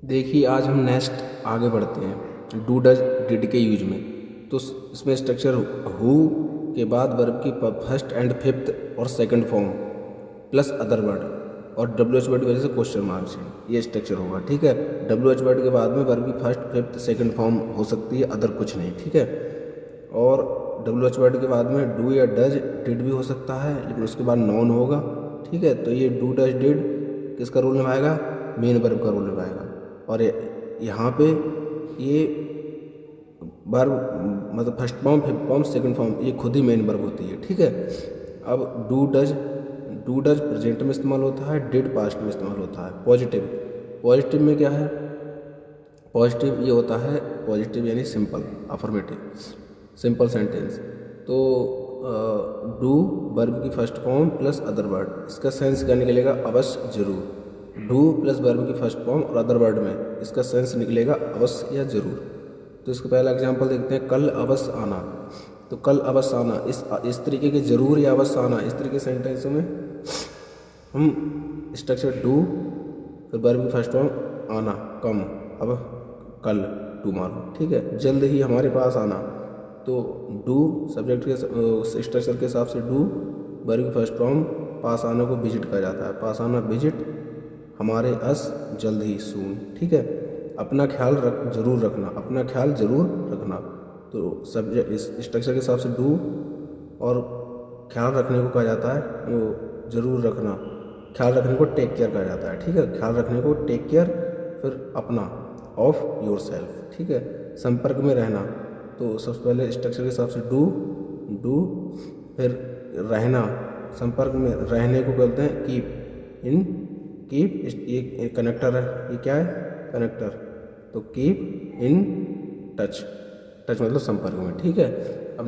देखिए आज हम नेक्स्ट आगे बढ़ते हैं डू डज डिड के यूज में। तो इसमें स्ट्रक्चर हु के बाद वर्ब की फर्स्ट एंड फिफ्थ और second form plus other word और डब्ल्यू एच वर्ड की वजह से क्वेश्चन मार्क्स है, ये स्ट्रक्चर होगा। ठीक है, डब्ल्यू एच वर्ड के बाद में वर्ब की फर्स्ट फिफ्थ सेकंड फॉर्म हो सकती है, अदर कुछ नहीं। ठीक है, और डब्ल्यू एच वर्ड के बाद में डू या डज डिड भी हो सकता है, लेकिन उसके बाद नॉन होगा। ठीक है, तो ये डू डज डिड किसका रोल निभाएगा? मेन वर्ब का रोल निभाएगा। और यहाँ पे ये वर्ब मतलब first form fifth form second form ये खुद ही मेन वर्ब होती है। ठीक है, अब डू डज प्रेजेंट में इस्तेमाल होता है, डिड पास्ट में इस्तेमाल होता है। पॉजिटिव में क्या है? पॉजिटिव ये होता है, पॉजिटिव यानी सिंपल अफर्मेटिव सिंपल सेंटेंस। तो डू वर्ब की first form plus other word, इसका सेंस क्या निकलेगा? अवश्य जरूर। डू प्लस वर्ब की फर्स्ट फॉर्म और अदर वर्ड में इसका सेंस निकलेगा अवश्य या जरूर। तो इसका पहला एग्जांपल देखते हैं, कल अवश्य आना। तो कल अवश्य आना इस तरीके के जरूर या अवश्य आना, इस तरीके के सेंटेंस में हम स्ट्रक्चर डू फिर वर्ब की फर्स्ट फॉर्म आना कम, अब कल टुमारो। ठीक है, जल्द ही हमारे पास आना। तो डू सब्जेक्ट के स्ट्रक्चर के हिसाब से डू वर्ब की फर्स्ट फॉर्म पास आना को विजिट कहा जाता है, पास आना विजिट, हमारे अस जल्द ही सून। ठीक है, अपना ख्याल जरूर रखना, अपना ख्याल जरूर रखना। तो सब्जेक्ट इस स्ट्रक्चर के हिसाब से डू और ख्याल रखने को कहा जाता है, वो जरूर रखना, ख्याल रखने को टेक केयर कहा जाता है। ठीक है, ख्याल रखने को टेक केयर, फिर अपना ऑफ योर सेल्फ। ठीक है, संपर्क में रहना। तो सबसे पहले स्ट्रक्चर के हिसाब से डू फिर रहना, संपर्क में रहने को कहते हैं कीप ये कनेक्टर है, ये क्या है? कनेक्टर। तो कीप इन टच मतलब संपर्क में। ठीक है, अब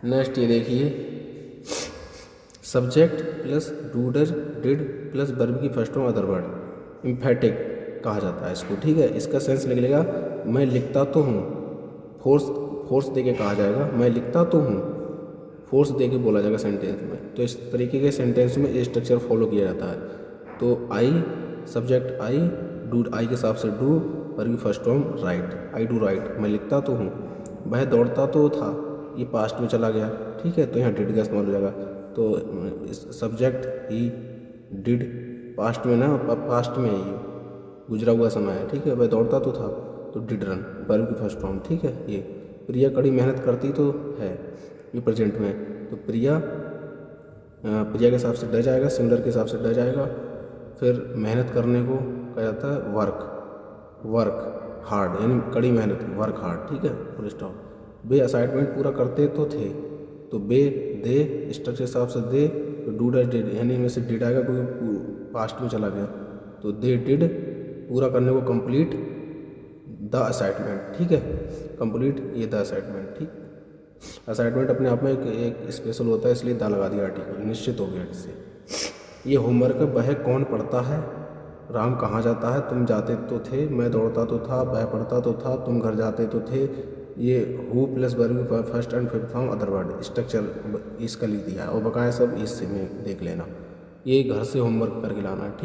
नेक्स्ट ये देखिए, subject plus do does did plus verb की first form other word, emphatic कहा जाता है इसको। ठीक है, इसका सेंस निकलेगा मैं लिखता तो हूँ, फोर्स दे के कहा जाएगा, मैं लिखता तो हूँ, फोर्स दे के बोला जाएगा सेंटेंस में। तो इस तरीके के सेंटेंस में ये स्ट्रक्चर फॉलो किया जाता है। तो I subject I, do I के हिसाब से डू, वर्ब की first form right, I do right, मैं लिखता तो हूँ। वह दौड़ता तो था, ये पास्ट में चला गया। ठीक है, तो यहाँ डिड का इस्तेमाल हो जाएगा। तो सब्जेक्ट ही डिड पास्ट में ना, पास्ट में ये गुजरा हुआ समय है। ठीक है, वह दौड़ता तो था, तो डिड रन वर्ब की फर्स्ट फॉर्म। ठीक है, ये प्रिया कड़ी मेहनत करती तो है, ये प्रेजेंट में। तो प्रिया के हिसाब से डज आएगा, सिंगुलर के हिसाब से डज आएगा। फिर मेहनत करने को कहा जाता है वर्क हार्ड, यानी कड़ी मेहनत, वर्क हार्ड। ठीक है, फुल स्टॉप। वे असाइनमेंट पूरा करते तो थे, तो दे स्ट्रक्चर के हिसाब से दे, तो डू डज डिड, यानी इनमें से डिड आएगा क्योंकि पास्ट में चला गया। तो दे डिड पूरा करने को कंप्लीट द असाइनमेंट। ठीक है, कंप्लीट ये द असाइनमेंट। ठीक, असाइनमेंट अपने आप में एक स्पेशल होता है, इसलिए द लगा दिया आर्टिकल, निश्चित हो गया इससे। ये होमवर्क वह कौन पढ़ता है, राम कहाँ जाता है, तुम जाते तो थे, मैं दौड़ता तो था, वह पढ़ता तो था, तुम घर जाते तो थे। ये who plus verb first and fifth form other word structure इसका लिख दिया है, और बकाया सब इससे में देख लेना। ये घर से होमवर्क करके लाना है। ठीक।